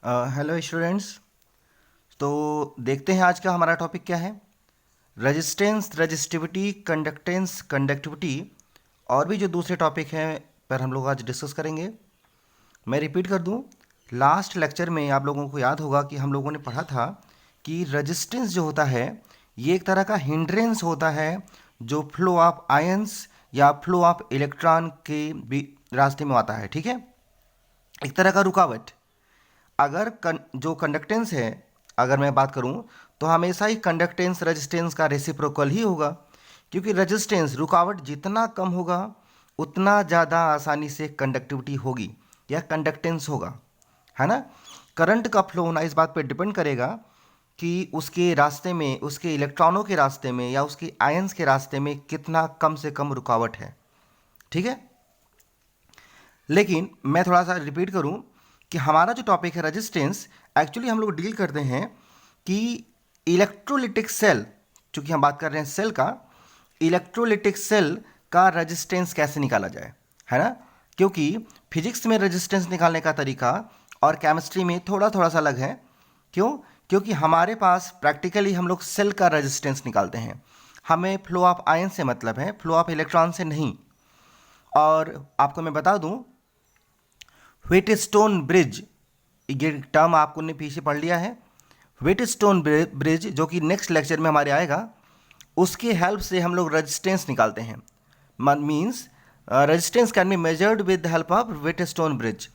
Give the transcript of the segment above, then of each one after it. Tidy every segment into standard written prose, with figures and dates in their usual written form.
Hello students. तो देखते हैं आज का हमारा टॉपिक क्या है। रेजिस्टेंस, रजिस्टिविटी, कंडक्टेंस, कंडक्टिविटी और भी जो दूसरे टॉपिक हैं पर हम लोग आज डिस्कस करेंगे। मैं रिपीट कर दूं, लास्ट लेक्चर में आप लोगों को याद होगा कि हम लोगों ने पढ़ा था कि रेजिस्टेंस जो होता है ये एक तरह का हिंड्रेंस होता है जो फ्लो ऑफ आयंस या फ्लो ऑफ इलेक्ट्रॉन के भी रास्ते में आता है। ठीक है, एक तरह का रुकावट। अगर जो कंडक्टेंस है, अगर मैं बात करूं तो हमेशा ही कंडक्टेंस रेजिस्टेंस का रेसिप्रोकल ही होगा, क्योंकि रेजिस्टेंस रुकावट जितना कम होगा उतना ज़्यादा आसानी से कंडक्टिविटी होगी या कंडक्टेंस होगा, है ना। करंट का फ्लो होना इस बात पर डिपेंड करेगा कि उसके रास्ते में, उसके इलेक्ट्रॉनों के रास्ते में या उसके आयंस के रास्ते में कितना कम से कम रुकावट है। ठीक है, लेकिन मैं थोड़ा सा रिपीट करूं कि हमारा जो टॉपिक है रेजिस्टेंस, एक्चुअली हम लोग डील करते हैं कि इलेक्ट्रोलिटिक सेल, चूंकि हम बात कर रहे हैं सेल का, इलेक्ट्रोलिटिक सेल का रेजिस्टेंस कैसे निकाला जाए, है ना। क्योंकि फिजिक्स में रेजिस्टेंस निकालने का तरीका और केमिस्ट्री में थोड़ा थोड़ा सा अलग है। क्यों? क्योंकि हमारे पास प्रैक्टिकली हम लोग सेल का रेजिस्टेंस निकालते हैं। हमें फ्लो ऑफ आयन से मतलब है, फ्लो ऑफ इलेक्ट्रॉन से नहीं। और आपको मैं बता दूं, व्हीटस्टोन ब्रिज, ये टर्म आपको ने पीछे पढ़ लिया है। व्हीटस्टोन ब्रिज जो कि नेक्स्ट लेक्चर में हमारे आएगा, उसके हेल्प से हम लोग रेजिस्टेंस निकालते हैं। Means resistance can be measured with the help of Wheatstone bridge.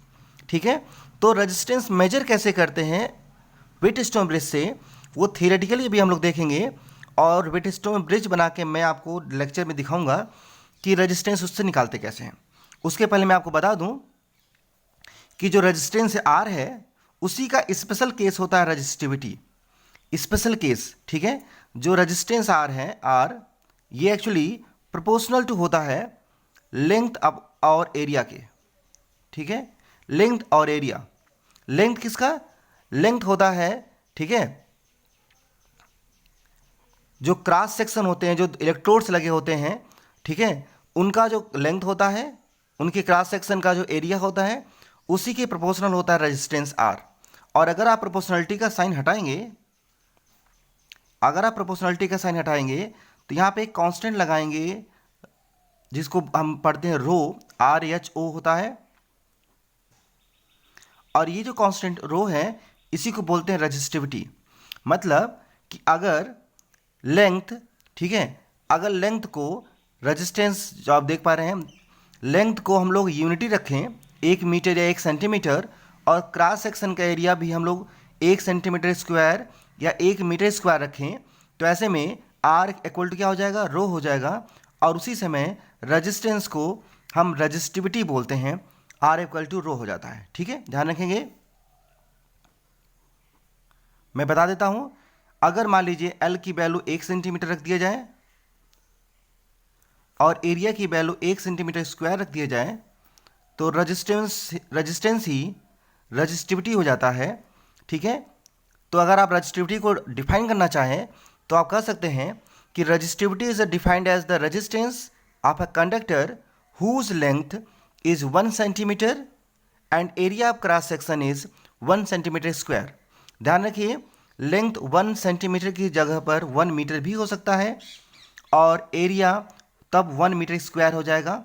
ठीक है, तो रेजिस्टेंस मेजर कैसे करते हैं व्हीटस्टोन ब्रिज से, वो थियोरेटिकली भी हम लोग देखेंगे। और व्हीटस्टोन ब्रिज बना के मैं आपको लेक्चर में दिखाऊंगा कि रेजिस्टेंस उससे निकालते कैसे हैं। उसके पहले मैं आपको बता दूं कि जो रेजिस्टेंस आर है उसी का स्पेशल केस होता है रजिस्टिविटी, स्पेशल केस। ठीक है, जो रेजिस्टेंस आर है, आर, ये एक्चुअली प्रोपोर्शनल टू होता है लेंथ अब और एरिया के। ठीक है, लेंथ और एरिया। लेंथ किसका? लेंथ होता है, ठीक है, जो क्रॉस सेक्शन होते हैं, जो इलेक्ट्रोड्स लगे होते हैं, ठीक है, उनका जो लेंथ होता है, उनके क्रॉस सेक्शन का जो एरिया होता है, उसी के प्रोपोर्शनल होता है रेजिस्टेंस आर। और अगर आप प्रोपोर्शनलिटी का साइन हटाएंगे, अगर आप प्रोपोर्शनलिटी का साइन हटाएंगे तो यहाँ पे एक कांस्टेंट लगाएंगे जिसको हम पढ़ते हैं रो, आर एच ओ होता है। और ये जो कांस्टेंट रो है इसी को बोलते हैं रेजिस्टिविटी। मतलब कि अगर लेंथ, ठीक है, अगर लेंथ को, रेजिस्टेंस जो आप देख पा रहे हैं, लेंथ को हम लोग यूनिटी रखें 1 मीटर या 1 सेंटीमीटर, और क्रॉस सेक्शन का एरिया भी हम लोग 1 सेंटीमीटर स्क्वायर या 1 मीटर स्क्वायर रखें, तो ऐसे में आर इक्वल टू क्या हो जाएगा? रो हो जाएगा। और उसी समय रेजिस्टेंस को हम रेजिस्टिविटी बोलते हैं, आर इक्वल टू रो हो जाता है। ठीक है, ध्यान रखेंगे। मैं बता देता हूं, अगर मान लीजिए एल की वैल्यू 1 सेंटीमीटर रख दिया जाए और एरिया की वैल्यू 1 सेंटीमीटर स्क्वायर रख दिया जाए, तो रेजिस्टेंस ही रेजिस्टिविटी हो जाता है। ठीक है, तो अगर आप रेजिस्टिविटी को डिफाइन करना चाहें तो आप कह सकते हैं कि resistivity is defined as the resistance of a conductor whose length is 1 centimetre and area of cross section is 1 centimetre square. ध्यान रखिए, लेंथ 1 सेंटीमीटर की जगह पर 1 मीटर भी हो सकता है और एरिया तब 1 मीटर स्क्वायर हो जाएगा।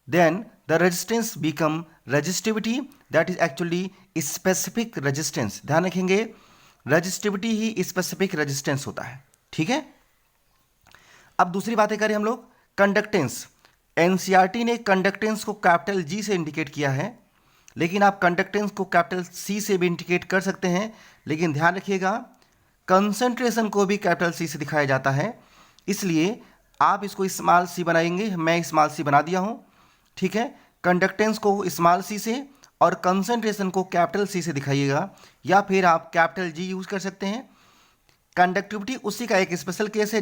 Then the resistance become resistivity, that is actually specific resistance. ध्यान रखेंगे, रेजिस्टिविटी ही स्पेसिफिक रेजिस्टेंस होता है। ठीक है, अब दूसरी बातें करें हम लोग। कंडक्टेंस, एनसीईआरटी ने कंडक्टेंस को कैपिटल जी से इंडिकेट किया है, लेकिन आप कंडक्टेंस को कैपिटल सी से भी इंडिकेट कर सकते हैं। लेकिन ध्यान रखिएगा, कंसंट्रेशन को भी कैपिटल सी से दिखाया जाता है, इसलिए आप इसको स्मॉल सी बनाएंगे। मैं स्मॉल सी बना दिया हूं। ठीक है, कंडक्टेंस को स्मॉल सी से और कंसंट्रेशन को कैपिटल सी से दिखाइएगा, या फिर आप कैपिटल जी यूज कर सकते हैं। कंडक्टिविटी उसी का एक स्पेशल केस है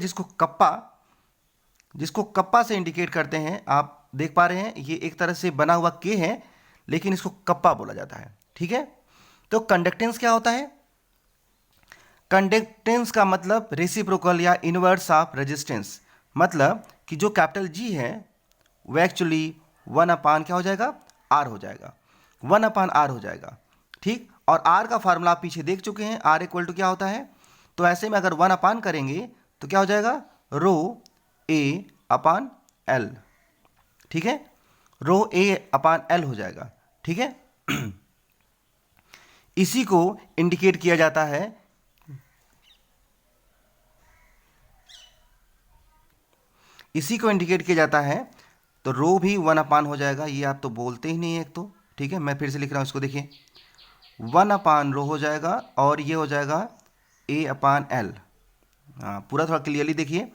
जिसको कप्पा से इंडिकेट करते हैं। आप देख पा रहे हैं ये एक तरह से बना हुआ के है, लेकिन इसको कप्पा बोला जाता है। ठीक है, तो कंडक्टेंस क्या होता है? कंडक्टेंस का मतलब रेसिप्रोकल या इनवर्स ऑफ रेजिस्टेंस। मतलब कि जो कैपिटल जी है वो एक्चुअली 1 अपान क्या हो जाएगा? आर हो जाएगा, 1 अपान आर हो जाएगा। ठीक। और आर का फार्मूला आप पीछे देख चुके हैं, आर इक्वल टू क्या होता है। तो ऐसे में अगर 1 अपान करेंगे तो क्या हो जाएगा, रो ए अपान एल। ठीक है, रो ए अपान एल हो जाएगा। ठीक है, इसी को इंडिकेट किया जाता है, इसी को इंडिकेट किया जाता है। तो रो भी 1 अपान हो जाएगा, ये आप तो बोलते ही नहीं है एक तो। ठीक है, मैं फिर से लिख रहा हूं इसको, देखिए 1 अपान रो हो जाएगा और ये हो जाएगा ए अपान एल। हाँ, पूरा थोड़ा क्लियरली देखिए,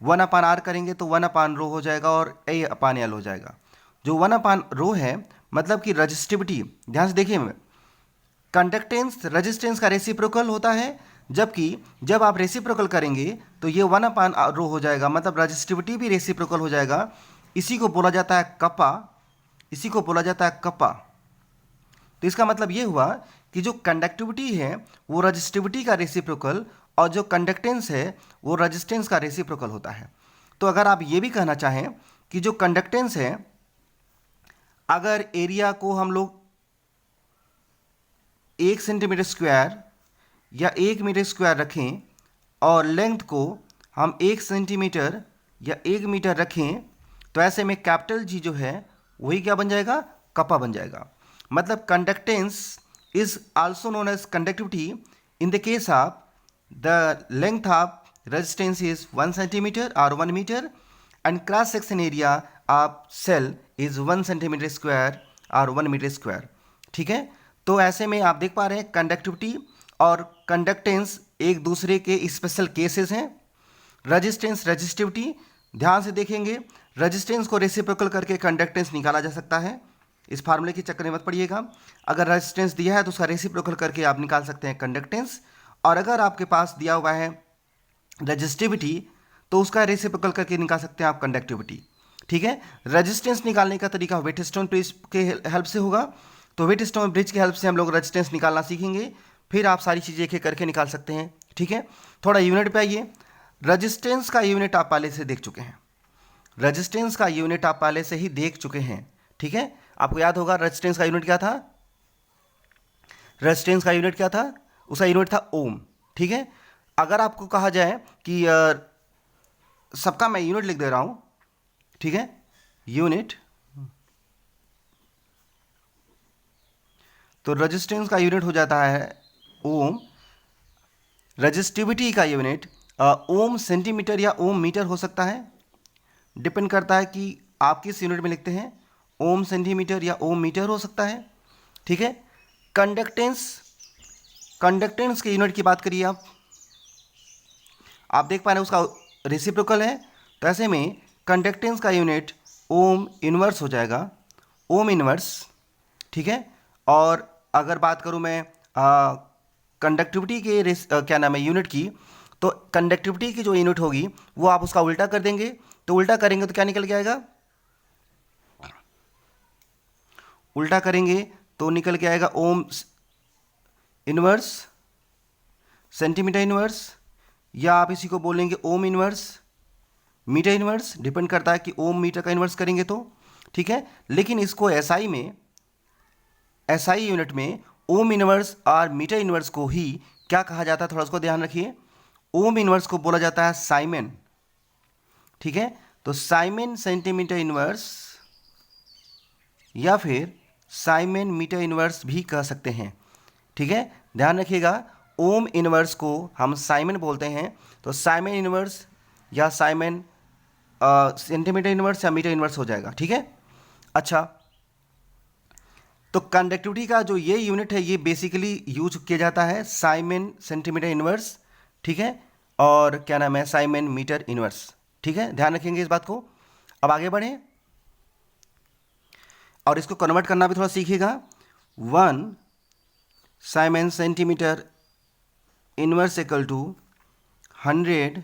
1 अपान आर करेंगे तो 1 अपान रो हो जाएगा और ए अपान एल हो जाएगा। जो 1 अपान रो है मतलब कि रजिस्टिविटी, ध्यान से देखिए, कंडक्टेंस रेजिस्टेंस का रेसिप्रोकल होता है, जबकि जब आप रेसिप्रोकल करेंगे तो ये 1 अपान रो हो जाएगा, मतलब रजिस्टिविटी भी रेसिप्रोकल हो जाएगा। इसी को बोला जाता है कपा, इसी को बोला जाता है कपा। तो इसका मतलब ये हुआ कि जो कंडक्टिविटी है वो रजिस्टिविटी का रेसिप्रोकल, और जो कंडक्टेंस है वो रेजिस्टेंस का रेसिप्रोकल होता है। तो अगर आप ये भी कहना चाहें कि जो कंडक्टेंस है, अगर एरिया को हम लोग 1 सेंटीमीटर स्क्वायर या 1 मीटर स्क्वायर रखें और लेंथ को हम 1 सेंटीमीटर या 1 मीटर रखें, तो ऐसे में कैपिटल जी जो है वही क्या बन जाएगा, कपा बन जाएगा। मतलब conductance is also known as conductivity in the case of the length of resistance is 1 centimetre और 1 metre and cross section area of cell is 1 centimetre square और 1 मीटर स्क्वायर। ठीक है, तो ऐसे में आप देख पा रहे हैं कंडक्टिविटी और कंडक्टेंस एक दूसरे के स्पेशल केसेस हैं। रेजिस्टेंस रेजिस्टिविटी, ध्यान से देखेंगे, रेजिस्टेंस को रेसिप्रोकल करके कंडक्टेंस निकाला जा सकता है। इस फार्मूले के चक्कर में मत पड़िएगा। अगर रेजिस्टेंस दिया है तो उसका रेसिप्रोकल करके आप निकाल सकते हैं कंडक्टेंस, और अगर आपके पास दिया हुआ है रेजिस्टिविटी तो उसका रेसिप्रोकल करके निकाल सकते हैं आप कंडक्टिविटी। ठीक है, रेजिस्टेंस निकालने का तरीका व्हीटस्टोन ब्रिज के हेल्प से होगा। तो व्हीटस्टोन ब्रिज की हेल्प से हम लोग रेजिस्टेंस निकालना सीखेंगे, फिर आप सारी चीज़ें एक एक करके निकाल सकते हैं। ठीक है, थोड़ा यूनिट पे आइए। रेजिस्टेंस का यूनिट आप पहले से देख चुके हैं, रेजिस्टेंस का यूनिट आप पहले से ही देख चुके हैं। ठीक है, आपको याद होगा रेजिस्टेंस का यूनिट क्या था, रेजिस्टेंस का यूनिट क्या था, उसका यूनिट था ओम। ठीक है, अगर आपको कहा जाए कि सबका मैं यूनिट लिख दे रहा हूं, ठीक है, यूनिट, तो रेजिस्टेंस का यूनिट हो जाता है ओम। रेजिस्टिविटी का यूनिट ओम सेंटीमीटर या ओम मीटर हो सकता है, डिपेंड करता है कि आप किस यूनिट में लिखते हैं, ओम सेंटीमीटर या ओम मीटर हो सकता है। ठीक है, कंडक्टेंस, कंडक्टेंस के यूनिट की बात करिए आप देख पा रहे हैं उसका रेसिप्रोकल है, तो ऐसे में कंडक्टेंस का यूनिट ओम इनवर्स हो जाएगा, ओम इनवर्स। ठीक है, और अगर बात करूं मैं कंडक्टिविटी के क्या नाम है यूनिट की, तो कंडक्टिविटी की जो यूनिट होगी वो आप उसका उल्टा कर देंगे, तो उल्टा करेंगे तो क्या निकल के आएगा, उल्टा करेंगे तो निकल के आएगा ओम इनवर्स सेंटीमीटर इनवर्स, या आप इसी को बोलेंगे ohm inverse metre inverse, depend करता है कि ओम मीटर का इनवर्स करेंगे तो। ठीक है, लेकिन इसको एसआई में, एसआई यूनिट में ओम इनवर्स और मीटर इनवर्स को ही क्या कहा जाता है, थोड़ा उसको ध्यान रखिए। ओम इनवर्स को बोला जाता है साइमेन। ठीक है, तो साइमेन सेंटीमीटर इनवर्स या फिर साइमेन मीटर इनवर्स भी कह सकते हैं। ठीक है, ध्यान रखिएगा, ओम इनवर्स को हम साइमेन बोलते हैं, तो साइमेन इनवर्स या साइमेन सेंटीमीटर इनवर्स या मीटर इनवर्स हो जाएगा। ठीक है, अच्छा, तो कंडक्टिविटी का जो ये यूनिट है ये बेसिकली यूज किया जाता है साइमेन सेंटीमीटर इनवर्स। ठीक है, और क्या नाम है, साइमेन मीटर इनवर्स। ठीक है, ध्यान रखेंगे इस बात को। अब आगे बढ़ें और इसको कन्वर्ट करना भी थोड़ा सीखिएगा। 1 siemens centimetre inverse equal to 100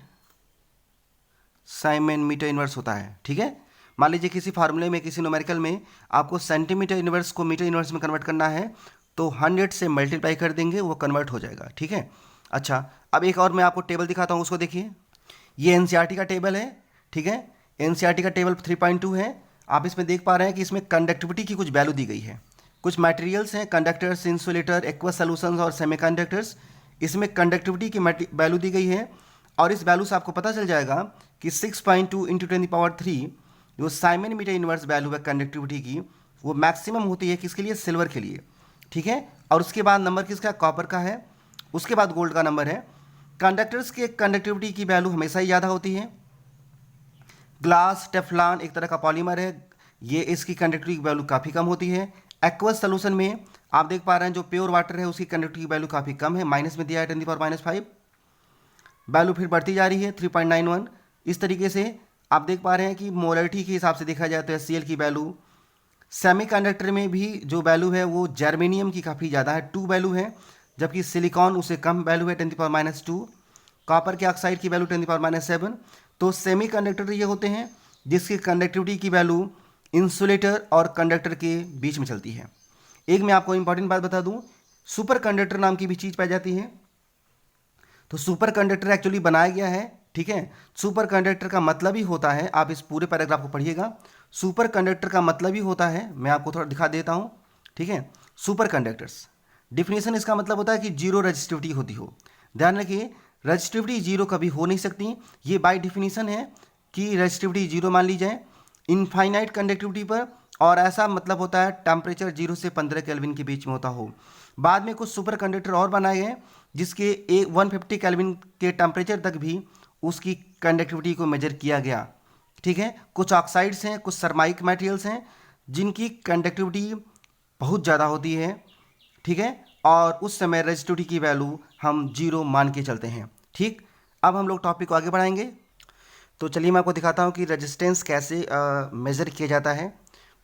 siemens metre inverse होता है। ठीक है, मान लीजिए किसी फार्मूले में, किसी न्यूमेरिकल में आपको सेंटीमीटर इनवर्स को मीटर इनवर्स में कन्वर्ट करना है, तो 100 से मल्टीप्लाई कर देंगे, वो कन्वर्ट हो जाएगा। ठीक है, अच्छा, अब एक और मैं आपको टेबल दिखाता हूँ, उसको देखिए। ये एनसीईआरटी का टेबल है। ठीक है, एनसीईआरटी का टेबल 3.2 है। आप इसमें देख पा रहे हैं कि इसमें कंडक्टिविटी की कुछ वैल्यू दी गई है। कुछ मटेरियल्स हैं, कंडक्टर्स, इंसुलेटर, एक्वस सॉल्यूशंस और सेमीकंडक्टर्स। इसमें कंडक्टिविटी की वैल्यू दी गई है और इस वैल्यू से आपको पता चल जाएगा कि 6.2 इंटू 10⁻³ जो साइमन मीटर इनवर्स वैल्यू है कंडक्टिविटी की, वो मैक्सिमम होती है किसके लिए? सिल्वर के लिए, ठीक है। और उसके बाद नंबर किसका? कॉपर का है। उसके बाद गोल्ड का नंबर है। कंडक्टर्स के कंडक्टिविटी की वैल्यू हमेशा ही ज़्यादा होती है। ग्लास, टेफ्लॉन एक तरह का पॉलीमर है, ये इसकी कंडक्टिविटी की वैल्यू काफ़ी कम होती है। एक्वस सॉल्यूशन में आप देख पा रहे हैं जो प्योर वाटर है उसकी कंडक्टिविटी की वैल्यू काफ़ी कम है, माइनस में दिया है 10⁻⁵। वैल्यू फिर बढ़ती जा रही है 3.91। इस तरीके से आप देख पा रहे हैं कि मोलरिटी के हिसाब से देखा जाए तो HCl की वैल्यू, सेमीकंडक्टर में भी जो वैल्यू है वो जर्मेनियम की काफ़ी ज़्यादा है, 2 वैल्यू है, जबकि सिलिकॉन उससे कम वैल्यू है 10⁻²। कॉपर के ऑक्साइड की वैल्यू 10⁻7। तो सेमीकंडक्टर ये होते हैं जिसकी कंडक्टिविटी की वैल्यू इंसुलेटर और कंडक्टर के बीच में चलती है। एक मैं आपको इंपॉर्टेंट बात बता दूं, सुपर कंडक्टर नाम की भी चीज़ पाई जाती है। तो सुपर कंडक्टर एक्चुअली बनाया गया है, ठीक है। सुपर कंडक्टर का मतलब ही होता है, आप इस पूरे पैराग्राफ को पढ़िएगा, सुपर कंडक्टर का मतलब ही होता है, मैं आपको थोड़ा दिखा देता हूँ, ठीक है। सुपर कंडक्टर्स डिफिनेशन इसका मतलब होता है कि जीरो रजिस्टिविटी होती हो। ध्यान रखिए, रजिस्टिविटी जीरो कभी हो नहीं सकती, ये बाय डिफिनीशन है कि रजिस्टिविटी जीरो मान ली जाए इनफाइनाइट कंडक्टिविटी पर, और ऐसा मतलब होता है टेम्परेचर 0 से 15 केल्विन के बीच में होता हो। बाद में कुछ सुपर कंडक्टर और बनाए गए जिसके 150 केल्विन के टेम्परेचर तक भी उसकी कंडक्टिविटी को मेजर किया गया, ठीक है। कुछ ऑक्साइड्स हैं, कुछ सरमाइक मटेरियल्स हैं जिनकी कंडक्टिविटी बहुत ज़्यादा होती है, ठीक है, और उस समय रेजिस्टिविटी की वैल्यू हम जीरो मान के चलते हैं, ठीक। अब हम लोग टॉपिक को आगे बढ़ाएंगे। तो चलिए मैं आपको दिखाता हूँ कि रेजिस्टेंस कैसे मेज़र किया जाता है।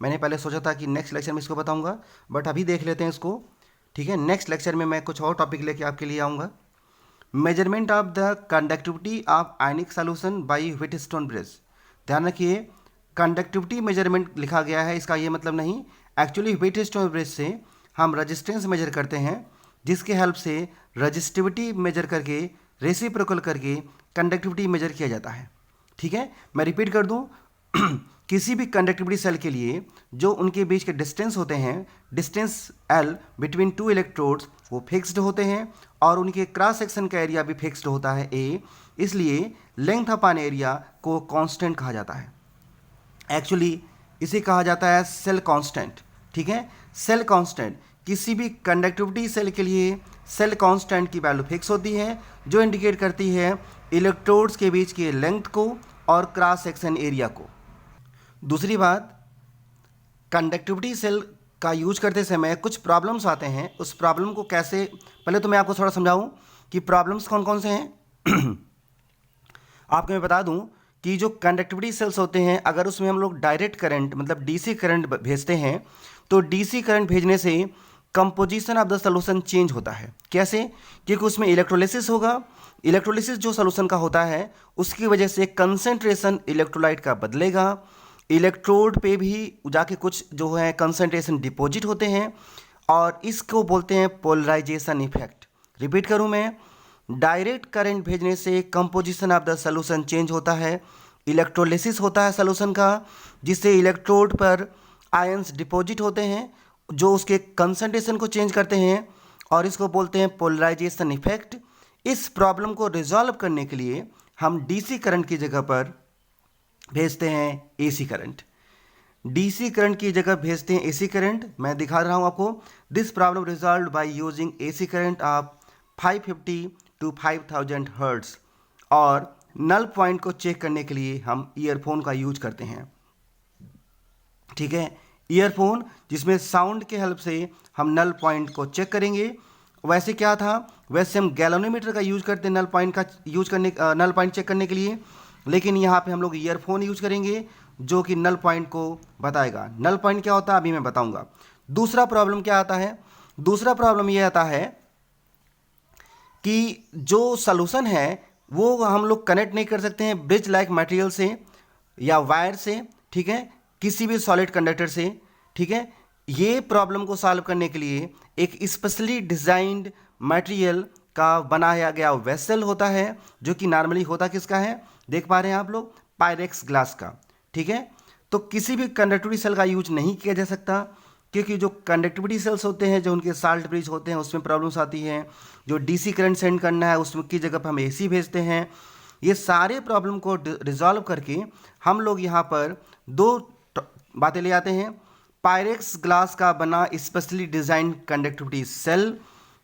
मैंने पहले सोचा था कि नेक्स्ट लेक्चर में इसको बताऊँगा, बट अभी देख लेते हैं इसको, ठीक है। नेक्स्ट लेक्चर में मैं कुछ और टॉपिक लेके आपके लिए आऊँगा। Measurement of the conductivity of ionic solution bye Wheatstone bridge. ध्यान रखिए, कंडक्टिविटी मेजरमेंट लिखा गया है, इसका ये मतलब नहीं, एक्चुअली व्हीटस्टोन ब्रिज से हम रजिस्टेंस मेजर करते हैं, जिसके हेल्प से रजिस्टिविटी मेजर करके, रेसिप्रोकल करके कंडक्टिविटी मेजर किया जाता है, ठीक है। मैं रिपीट कर दूं, किसी भी कंडक्टिविटी सेल के लिए जो उनके बीच के डिस्टेंस होते हैं, डिस्टेंस L बिटवीन 2 इलेक्ट्रोड्स, वो फिक्स्ड होते हैं और उनके क्रॉस सेक्शन का एरिया भी फिक्स्ड होता है A, इसलिए लेंथ अपॉन एरिया को कांस्टेंट कहा जाता है। एक्चुअली इसे कहा जाता है सेल कांस्टेंट, ठीक है। सेल कांस्टेंट, किसी भी कंडक्टिविटी सेल के लिए सेल कांस्टेंट की वैल्यू फिक्स होती है, जो इंडिकेट करती है इलेक्ट्रोड्स के बीच के लेंथ को और क्रॉस सेक्शन एरिया को। दूसरी बात, कंडक्टिविटी सेल का यूज करते समय कुछ प्रॉब्लम्स आते हैं, उस प्रॉब्लम को कैसे, पहले तो मैं आपको थोड़ा समझाऊं कि प्रॉब्लम्स कौन कौन से हैं। आपको मैं बता दूं कि जो कंडक्टिविटी सेल्स होते हैं, अगर उसमें हम लोग डायरेक्ट करंट मतलब डीसी करंट भेजते हैं, तो डीसी करंट भेजने से composition of the solution change होता है। कैसे? क्योंकि उसमें इलेक्ट्रोलिसिस होगा, इलेक्ट्रोलिसिस जो सॉल्यूशन का होता है उसकी वजह से कंसंट्रेशन इलेक्ट्रोलाइट का बदलेगा, इलेक्ट्रोड पे भी जाके कुछ जो है कंसंट्रेशन डिपॉजिट होते हैं, और इसको बोलते हैं पोलराइजेशन इफेक्ट। रिपीट करूं मैं, डायरेक्ट करंट भेजने से composition of the solution change होता है, इलेक्ट्रोलिसिस होता है सॉल्यूशन का, जिससे इलेक्ट्रोड पर आयंस डिपॉजिट होते हैं जो उसके कंसंट्रेशन को चेंज करते हैं, और इसको बोलते हैं पोलराइजेशन इफेक्ट। इस प्रॉब्लम को रिजॉल्व करने के लिए हम डीसी करंट की जगह पर भेजते हैं एसी करंट, डीसी करंट की जगह भेजते हैं एसी करंट। मैं दिखा रहा हूं आपको, this problem resolve by using AC current of 550 to 5000 hertz. और नल पॉइंट को चेक करने के लिए हम ईयरफोन का यूज करते हैं, ठीक है। ईयरफोन जिसमें साउंड के हेल्प से हम नल पॉइंट को चेक करेंगे। वैसे क्या था, वैसे हम गैलोनोमीटर का यूज करते हैं नल पॉइंट का यूज करने, नल पॉइंट चेक करने के लिए, लेकिन यहाँ पे हम लोग ईयरफोन यूज करेंगे जो कि नल पॉइंट को बताएगा। नल पॉइंट क्या होता है अभी मैं बताऊंगा। दूसरा प्रॉब्लम क्या आता है, दूसरा प्रॉब्लम ये आता है कि जो सॉल्यूशन है वो हम लोग कनेक्ट नहीं कर सकते हैं ब्रिज लाइक मटेरियल से या वायर से, ठीक है, किसी भी सॉलिड कंडक्टर से, ठीक है। ये प्रॉब्लम को सॉल्व करने के लिए एक स्पेशली डिजाइंड मटेरियल का बनाया गया वेसल होता है, जो कि नॉर्मली होता किसका है, देख पा रहे हैं आप लोग, पायरेक्स ग्लास का, ठीक है। तो किसी भी कंडक्टिविटी सेल का यूज नहीं किया जा सकता क्योंकि जो कंडक्टिविटी सेल्स होते हैं, जो उनके साल्ट ब्रिज होते हैं, उसमें प्रॉब्लम्स आती हैं। जो डीसी करंट सेंड करना है उसमें की जगह पर हम एसी भेजते हैं। ये सारे प्रॉब्लम को रिजॉल्व करके हम लोग यहाँ पर दो बातें ले आते हैं। पायरेक्स ग्लास का बना स्पेशली डिजाइन कंडक्टिविटी सेल,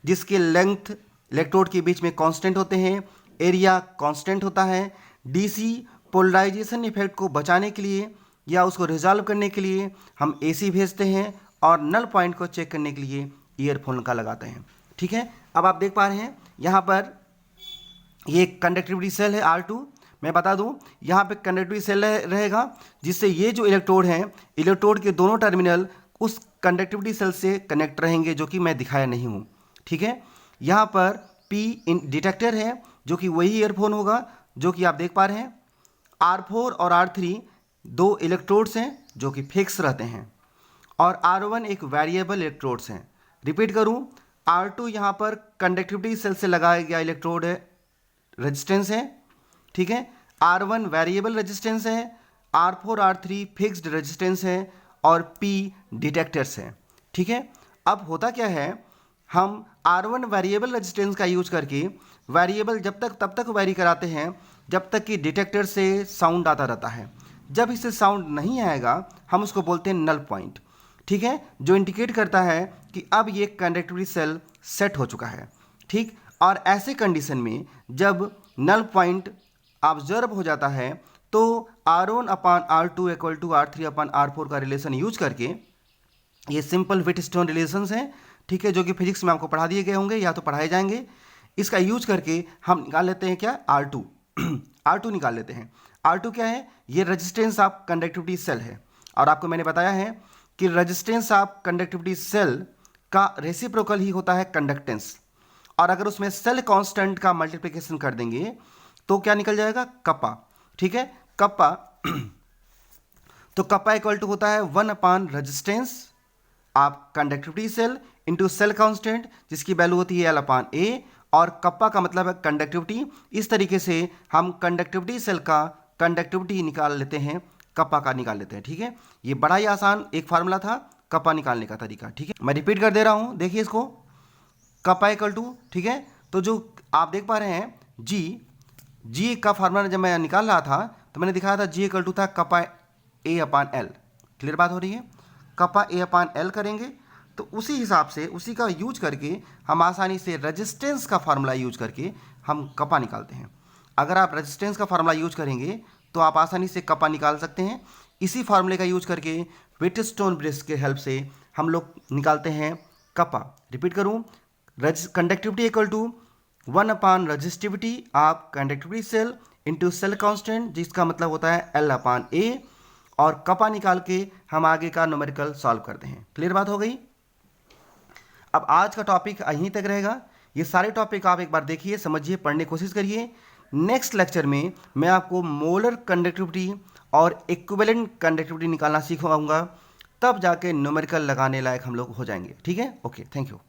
जिसके लेंथ इलेक्ट्रोड के बीच में कांस्टेंट होते हैं, एरिया कांस्टेंट होता है। डीसी पोलराइजेशन इफेक्ट को बचाने के लिए या उसको रिजॉल्व करने के लिए हम एसी भेजते हैं, और नल पॉइंट को चेक करने के लिए ईयरफोन का लगाते हैं। ठीक है, अब आप देख पा रहे हैं यहाँ पर ये कंडक्टिविटी सेल है R2। मैं बता दूं, यहाँ पे कंडक्टिविटी सेल रहेगा, जिससे ये जो इलेक्ट्रोड हैं, इलेक्ट्रोड के दोनों टर्मिनल उस कंडक्टिविटी सेल से कनेक्ट रहेंगे, जो कि मैं दिखाया नहीं हूँ। ठीक है, यहाँ पर P डिटेक्टर है, जो कि वही ईयरफोन होगा जो कि आप देख पा रहे हैं। R4 और R3 दो इलेक्ट्रोड्स हैं जो कि फिक्स रहते हैं, और R1 एक वेरिएबल इलेक्ट्रोड्स हैं। रिपीट करूं, R2 यहाँ पर कंडक्टिविटी सेल से लगाया गया इलेक्ट्रोड है, रेजिस्टेंस है। ठीक है, R1 वेरिएबल रेजिस्टेंस है, R4 R3 फिक्स्ड रेजिस्टेंस है, और P डिटेक्टर्स है। ठीक है, अब होता क्या है, हम R1 वेरिएबल रेजिस्टेंस का यूज करके वेरिएबल तब तक वेरी कराते हैं जब तक कि डिटेक्टर से साउंड आता रहता है। जब इससे साउंड नहीं आएगा हम उसको बोलते हैं नल पॉइंट। ठीक है, जो इंडिकेट करता है कि अब ये कंडक्टिविटी सेल सेट हो चुका है। ठीक, और ऐसे कंडीशन में जब नल पॉइंट ऑब्जर्व हो जाता है तो R1/R2 इक्वल टू R3/R4 का रिलेशन यूज करके, ये सिंपल व्हीटस्टोन रिलेशंस हैं। ठीक है, जो कि फिजिक्स में आपको पढ़ा दिए गए होंगे या तो पढ़ाए जाएंगे। इसका यूज करके हम निकाल लेते हैं क्या, R2 R2 निकाल लेते हैं। R2 क्या है, ये रेजिस्टेंस ऑफ कंडक्टिविटी सेल है, और आपको मैंने बताया है कि रेजिस्टेंस ऑफ कंडक्टिविटी सेल का रेसिप्रोकल ही होता है कंडक्टेंस, और अगर उसमें सेल कांस्टेंट का मल्टीप्लिकेशन कर देंगे तो क्या निकल जाएगा, कप्पा। ठीक है, कप्पा तो कप्पा इक्वल टू होता है 1/रेजिस्टेंस of conductivity cell into cell constant, जिसकी वैल्यू होती है L/A, और कप्पा का मतलब है कंडक्टिविटी। इस तरीके से हम कंडक्टिविटी सेल का कंडक्टिविटी निकाल लेते हैं, कप्पा का निकाल लेते हैं। ठीक है, ये बड़ा ही आसान एक फार्मूला था कप्पा निकालने का तरीका। ठीक है, मैं रिपीट कर दे रहा हूं, देखिए इसको, कप्पा इक्वल टू, ठीक है, तो जो आप देख पा रहे हैं जी का फार्मूला जब मैं निकाल रहा था तो मैंने दिखाया था G इक्वल टू था कप्पा A/L। क्लियर बात हो रही है, कप्पा A/L करेंगे तो उसी हिसाब से उसी का यूज करके हम आसानी से रेजिस्टेंस का फार्मूला यूज करके हम कप्पा निकालते हैं। अगर आप रेजिस्टेंस का फार्मूला यूज करेंगे तो आप आसानी से कप्पा निकाल सकते हैं। इसी फार्मूले का यूज करके व्हीटस्टोन ब्रिज के हेल्प से हम लोग निकालते हैं कप्पा। रिपीट करूं, कंडक्टिविटी इक्वल टू 1/रेजिस्टिविटी of conductivity cell into cell constant, जिसका मतलब होता है L/A, और कप्पा निकाल के हम आगे का न्यूमेरिकल सॉल्व करते हैं। क्लियर बात हो गई। अब आज का टॉपिक यहीं तक रहेगा। ये सारे टॉपिक आप एक बार देखिए, समझिए, पढ़ने की कोशिश करिए। नेक्स्ट लेक्चर में मैं आपको मोलर कंडक्टिविटी और इक्विवेलेंट कंडक्टिविटी निकालना सिखाऊंगा, तब जाके न्यूमेरिकल लगाने लायक हम लोग हो जाएंगे। ठीक है, ओके, थैंक यू।